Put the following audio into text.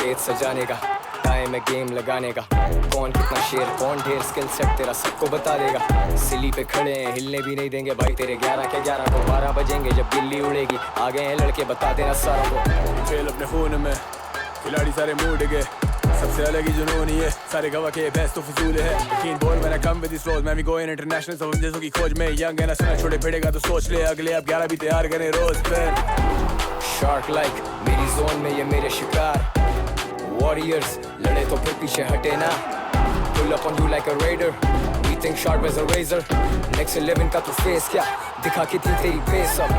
खेत सजाने का, टाइम है गेम लगाने का। कौन कितना शेर, कौन ढेर, स्किल सेट तेरा सबको बता देगा। सिली पे खड़े हैं, हिलने भी नहीं देंगे भाई तेरे 11 के 11 को। 12 बजेंगे जब गिल्ली उड़ेगी, आ गए हैं लड़के बता देना सारा को। खेल अपने खून में, खिलाड़ी सारे मूड के, सबसे अलग ही जुनून ही है। सारे गवा के भैंस तो फजूल है। यकीन बोल मैंने कम विद दिस रोज, मैं भी गोइंग इंटरनेशनल, सब जैसों की खोज में। यंग है ना सुना, छोटे फिरेगा तो सोच ले, अगले अब 11 भी तैयार करें रोज फिर। शार्क लाइक मेरी जोन में ये मेरे शिकार, वॉरियर्स लड़े तो फिर पीछे हटे ना। Pull up on you like a raider, we think sharp as a razor. Next 11 का तू फेस क्या दिखा के थी तेरी फेस अब।